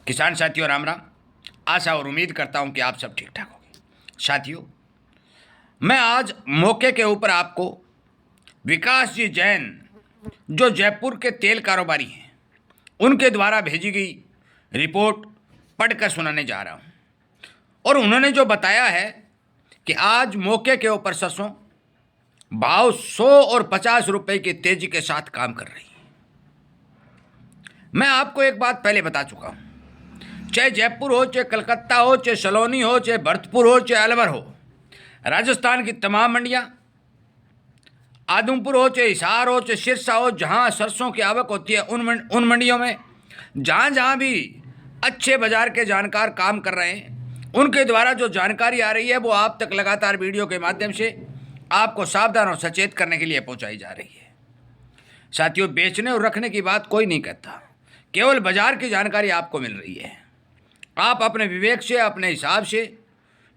किसान साथियों राम राम। आशा और उम्मीद करता हूं कि आप सब ठीक ठाक होंगे। साथियों, मैं आज मौके के ऊपर आपको विकास जी जैन, जो जयपुर के तेल कारोबारी हैं, उनके द्वारा भेजी गई रिपोर्ट पढ़कर सुनाने जा रहा हूं। और उन्होंने जो बताया है कि आज मौके के ऊपर सरसों भाव 100 और 50 रुपए की तेजी के साथ काम कर रही है। मैं आपको एक बात पहले बता चुका हूं, चाहे जयपुर हो, चाहे कलकत्ता हो, चाहे सलोनी हो, चाहे भरतपुर हो, चाहे अलवर हो, राजस्थान की तमाम मंडियां, आदमपुर हो, चाहे हिसार हो, चाहे सिरसा हो, जहां सरसों की आवक होती है, उन मंडियों में जहां जहां भी अच्छे बाजार के जानकार काम कर रहे हैं, उनके द्वारा जो जानकारी आ रही है वो आप तक लगातार वीडियो के माध्यम से आपको सावधान और सचेत करने के लिए पहुंचाई जा रही है। साथियों, बेचने और रखने की बात कोई नहीं कहता, केवल बाजार की जानकारी आपको मिल रही है। आप अपने विवेक से, अपने हिसाब से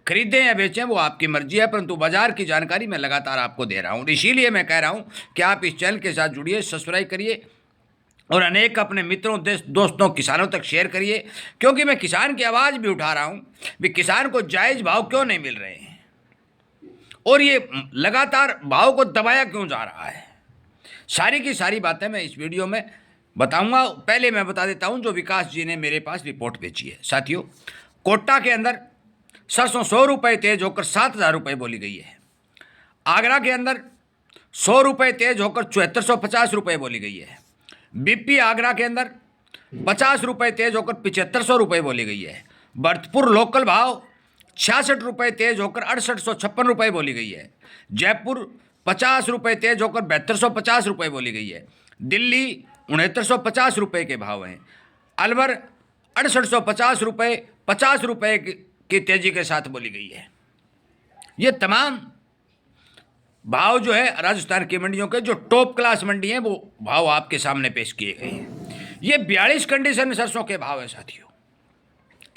खरीदें या बेचें, वो आपकी मर्जी है, परंतु बाजार की जानकारी मैं लगातार आपको दे रहा हूँ। इसीलिए मैं कह रहा हूँ कि आप इस चैनल के साथ जुड़िए, सब्सक्राइब करिए और अनेक अपने मित्रों, दोस्तों, किसानों तक शेयर करिए, क्योंकि मैं किसान की आवाज़ भी उठा रहा हूँ भी किसान को जायज़ भाव क्यों नहीं मिल रहे हैं और ये लगातार भाव को दबाया क्यों जा रहा है। सारी की सारी बातें मैं इस वीडियो में बताऊंगा। पहले मैं बता देता हूं जो विकास जी ने मेरे पास रिपोर्ट भेजी है। साथियों, कोटा के अंदर सरसों 100 रुपये तेज होकर 7,000 रुपये बोली गई है। आगरा के अंदर 100 रुपये तेज होकर 7450 रुपये बोली गई है। बीपी आगरा के अंदर 50 रुपये तेज होकर 7500 रुपये बोली गई है। भरतपुर लोकल भाव 66 रुपये तेज होकर 6856 रुपये बोली गई है। जयपुर 50 रुपये तेज होकर 7250 रुपये बोली गई है। दिल्ली 6950 रुपये के भाव हैं। अलवर 6850 रुपये 50 रुपये की तेजी के साथ बोली गई है। ये तमाम भाव जो है राजस्थान की मंडियों के जो टॉप क्लास मंडी हैं वो भाव आपके सामने पेश किए गए हैं। ये 42 कंडीशन सरसों के भाव हैं। साथियों,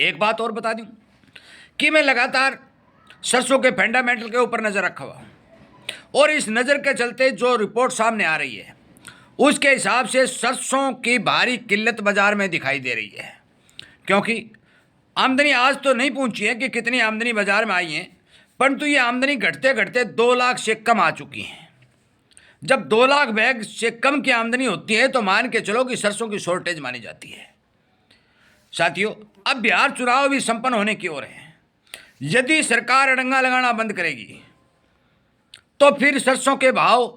एक बात और बता दूं कि मैं लगातार सरसों के फंडामेंटल के ऊपर नज़र रखा हुआ और इस नज़र के चलते जो रिपोर्ट सामने आ रही है उसके हिसाब से सरसों की भारी किल्लत बाजार में दिखाई दे रही है, क्योंकि आमदनी आज तो नहीं पहुंची है कि कितनी आमदनी बाजार में आई है, परंतु ये आमदनी घटते घटते 2 लाख से कम आ चुकी है। जब 2 लाख बैग से कम की आमदनी होती है तो मान के चलो कि सरसों की शॉर्टेज मानी जाती है। साथियों, अब बिहार चुनाव भी संपन्न होने की ओर है। यदि सरकार अड़ंगा लगाना बंद करेगी तो फिर सरसों के भाव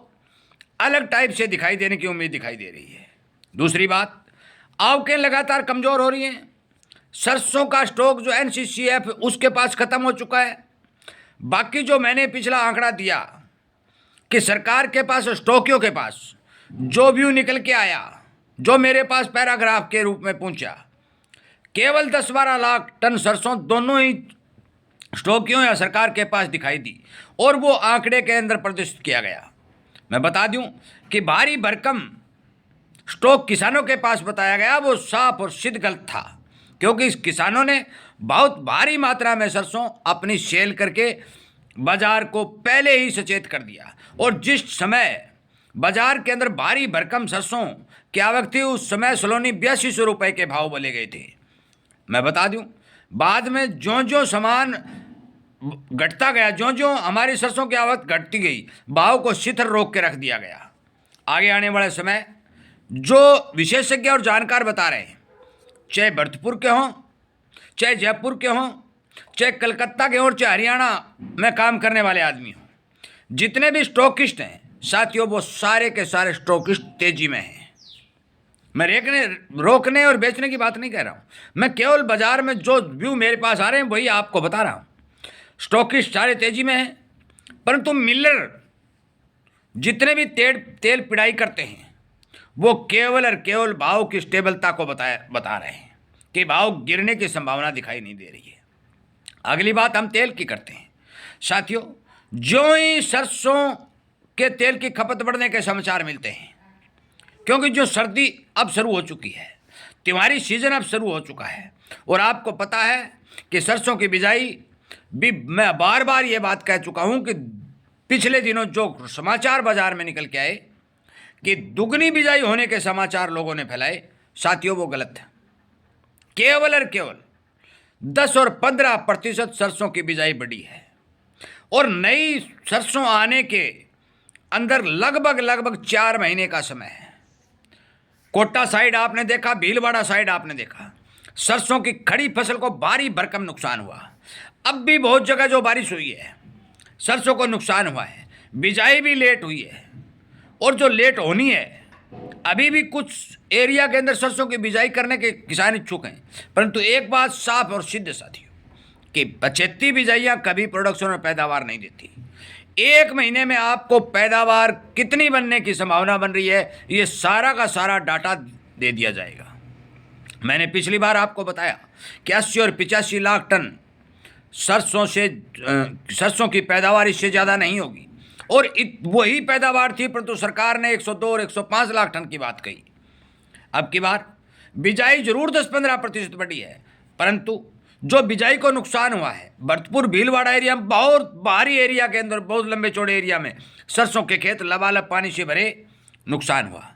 अलग टाइप से दिखाई देने की उम्मीद दिखाई दे रही है। दूसरी बात, आवकें लगातार कमज़ोर हो रही हैं। सरसों का स्टॉक जो एनसीसीएफ उसके पास ख़त्म हो चुका है। बाकी जो मैंने पिछला आंकड़ा दिया कि सरकार के पास, स्टॉकियों के पास जो व्यू निकल के आया, जो मेरे पास पैराग्राफ के रूप में पहुंचा, केवल 10-12 लाख टन सरसों दोनों ही स्टॉकियों या सरकार के पास दिखाई दी और वो आंकड़े के अंदर प्रदर्शित किया गया। मैं बता दूं कि भारी भरकम स्टॉक किसानों के पास बताया गया, वो साफ और सिद्ध गलत था, क्योंकि इस किसानों ने बहुत भारी मात्रा में सरसों अपनी सेल करके बाजार को पहले ही सचेत कर दिया। और जिस समय बाजार के अंदर भारी भरकम सरसों की आवक थी उस समय सलोनी 8200 रुपये के भाव बोले गए थे। मैं बता दूं, बाद में ज्यों ज्यों सामान घटता गया, ज्यों ज्यों हमारी सरसों की आवक घटती गई, भाव को शिथिल रोक के रख दिया गया। आगे आने वाले समय जो विशेषज्ञ और जानकार बता रहे हैं, चाहे भरतपुर के हों, चाहे जयपुर के हों, चाहे कलकत्ता के हों, चाहे हरियाणा में काम करने वाले आदमी हों, जितने भी स्टॉकिस्ट हैं साथियों, वो सारे के सारे स्टॉकिस्ट तेजी में हैं। मैं रोकने और बेचने की बात नहीं कह रहा हूँ, मैं केवल बाजार में जो व्यू मेरे पास आ रहे हैं वही आपको बता रहा हूँ। स्टॉकिस्ट सारे तेजी में हैं, परंतु मिलर जितने भी तेल पिड़ाई करते हैं वो केवल और केवल भाव की स्टेबलता को बता रहे हैं कि भाव गिरने की संभावना दिखाई नहीं दे रही है। अगली बात हम तेल की करते हैं। साथियों, जो ही सरसों के तेल की खपत बढ़ने के समाचार मिलते हैं, क्योंकि जो सर्दी अब शुरू हो चुकी है, त्योहारी सीजन अब शुरू हो चुका है और आपको पता है कि सरसों की बिजाई भी, मैं बार बार ये बात कह चुका हूं कि पिछले दिनों जो समाचार बाजार में निकल के आए कि दुगनी बिजाई होने के समाचार लोगों ने फैलाए, साथियों वो गलत है। केवल और केवल 10 और 15% सरसों की बिजाई बढ़ी है और नई सरसों आने के अंदर लगभग 4 महीने का समय है। कोटा साइड आपने देखा, भीलवाड़ा साइड आपने देखा, सरसों की खड़ी फसल को भारी भरकम नुकसान हुआ। अब भी बहुत जगह जो बारिश हुई है सरसों को नुकसान हुआ है, बिजाई भी लेट हुई है और जो लेट होनी है अभी भी कुछ एरिया के अंदर सरसों की बिजाई करने के किसान इच्छुक हैं। परंतु एक बात साफ और सिद्ध साथियों कि 75 बिजाइयाँ कभी प्रोडक्शन और पैदावार नहीं देती। 1 महीने में आपको पैदावार कितनी बनने की संभावना बन रही है ये सारा का सारा डाटा दे दिया जाएगा। मैंने पिछली बार आपको बताया कि 80 और 85 लाख टन सरसों की पैदावार इससे ज़्यादा नहीं होगी और वही पैदावार थी, परंतु सरकार ने 102 और 105 लाख टन की बात कही। अब की बार बिजाई जरूर 10-15% बढ़ी है, परंतु जो बिजाई को नुकसान हुआ है भरतपुर भीलवाड़ा एरिया में, बहुत बाहरी एरिया के अंदर, बहुत लंबे चौड़े एरिया में सरसों के खेत लबालब पानी से भरे, नुकसान हुआ।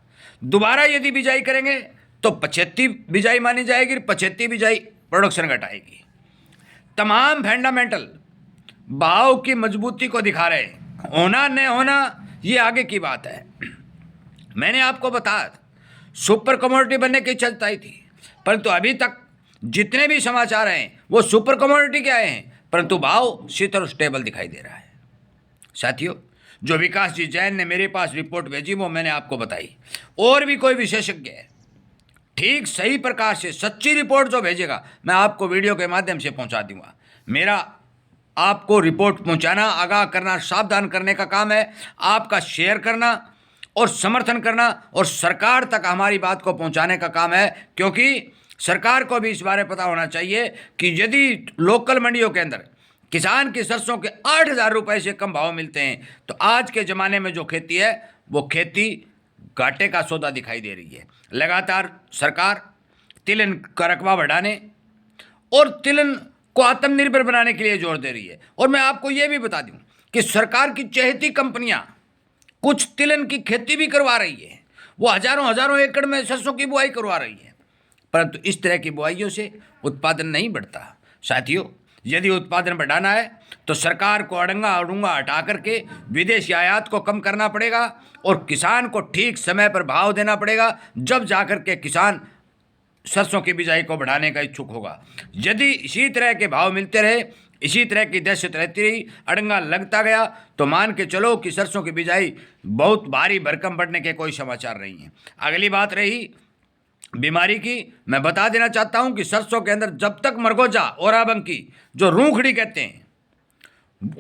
दोबारा यदि बिजाई करेंगे तो 75 बिजाई मानी जाएगी, 75 बिजाई प्रोडक्शन घटाएगी। तमाम फंडामेंटल भाव की मजबूती को दिखा रहे हैं। होना न होना ये आगे की बात है। मैंने आपको बताया सुपर कमोडिटी बनने की इच्छा जताई थी, परंतु अभी तक जितने भी समाचार हैं वो सुपर कमोडिटी के आए हैं, परंतु भाव शीतल और स्टेबल दिखाई दे रहा है। साथियों, जो विकास जी जैन ने मेरे पास रिपोर्ट भेजी वो मैंने आपको बताई। और भी कोई विशेषज्ञ है ठीक सही प्रकार से सच्ची रिपोर्ट जो भेजेगा मैं आपको वीडियो के माध्यम से पहुंचा दूंगा। मेरा आपको रिपोर्ट पहुंचाना, आगाह करना, सावधान करने का काम है, आपका शेयर करना और समर्थन करना और सरकार तक हमारी बात को पहुंचाने का काम है, क्योंकि सरकार को भी इस बारे पता होना चाहिए कि यदि लोकल मंडियों के अंदर किसान की सरसों के 8,000 रुपये से कम भाव मिलते हैं तो आज के ज़माने में जो खेती है वो खेती घाटे का सौदा दिखाई दे रही है। लगातार सरकार तिलहन का रकबा बढ़ाने और तिलहन को आत्मनिर्भर बनाने के लिए जोर दे रही है। और मैं आपको ये भी बता दूं कि सरकार की चहेती कंपनियां कुछ तिलहन की खेती भी करवा रही है, वो हजारों एकड़ में सरसों की बुआई करवा रही है, परंतु इस तरह की बुआइयों से उत्पादन नहीं बढ़ता। साथियों, यदि उत्पादन बढ़ाना है तो सरकार को अड़ंगा हटा करके विदेशी आयात को कम करना पड़ेगा और किसान को ठीक समय पर भाव देना पड़ेगा, जब जाकर के किसान सरसों की बिजाई को बढ़ाने का इच्छुक होगा। यदि इसी तरह के भाव मिलते रहे, इसी तरह की दहशत रहती रही, अड़ंगा लगता गया, तो मान के चलो कि सरसों की बिजाई बहुत भारी भरकम बढ़ने के कोई समाचार नहीं है। अगली बात रही बीमारी की, मैं बता देना चाहता हूं कि सरसों के अंदर जब तक मरगोजा ओराबंकी जो रूखड़ी कहते हैं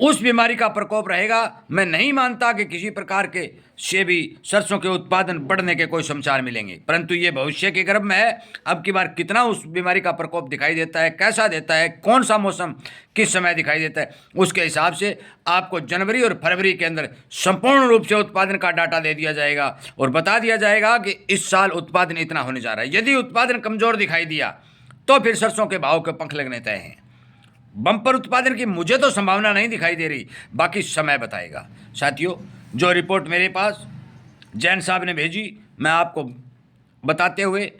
उस बीमारी का प्रकोप रहेगा, मैं नहीं मानता कि किसी प्रकार के से भी सरसों के उत्पादन बढ़ने के कोई समाचार मिलेंगे, परंतु ये भविष्य के गर्भ में है। अब की बार कितना उस बीमारी का प्रकोप दिखाई देता है, कैसा देता है, कौन सा मौसम किस समय दिखाई देता है, उसके हिसाब से आपको जनवरी और फरवरी के अंदर संपूर्ण रूप से उत्पादन का डाटा दे दिया जाएगा और बता दिया जाएगा कि इस साल उत्पादन इतना होने जा रहा है। यदि उत्पादन कमज़ोर दिखाई दिया तो फिर सरसों के भाव के पंख लगने तय हैं। बम्पर उत्पादन की मुझे तो संभावना नहीं दिखाई दे रही, बाकी समय बताएगा। साथियों, जो रिपोर्ट मेरे पास जैन साहब ने भेजी, मैं आपको बताते हुए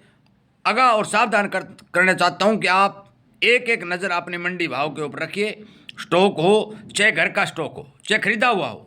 आगाह और सावधान करना चाहता हूं कि आप एक एक नज़र अपनी मंडी भाव के ऊपर रखिए। स्टॉक हो, चाहे घर का स्टॉक हो, चाहे खरीदा हुआ हो,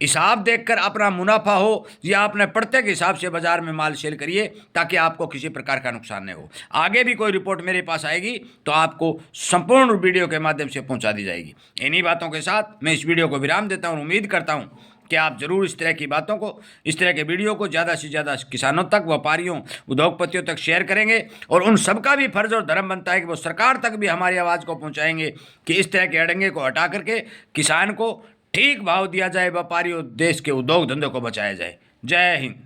हिसाब देखकर अपना मुनाफा हो या अपने पड़ते के हिसाब से बाजार में माल सेल करिए, ताकि आपको किसी प्रकार का नुकसान नहीं हो। आगे भी कोई रिपोर्ट मेरे पास आएगी तो आपको संपूर्ण वीडियो के माध्यम से पहुंचा दी जाएगी। इन्हीं बातों के साथ मैं इस वीडियो को विराम देता हूं। उम्मीद करता हूं कि आप जरूर इस तरह की बातों को, इस तरह के वीडियो को ज़्यादा से ज़्यादा किसानों तक, व्यापारियों, उद्योगपतियों तक शेयर करेंगे और उन सबका भी फर्ज और धर्म बनता है कि वो सरकार तक भी हमारी आवाज़ को पहुँचाएंगे कि इस तरह के अड़ंगे को हटा करके किसान को ठीक भाव दिया जाए, व्यापारियों, देश के उद्योग धंधों को बचाया जाए। जय हिंद।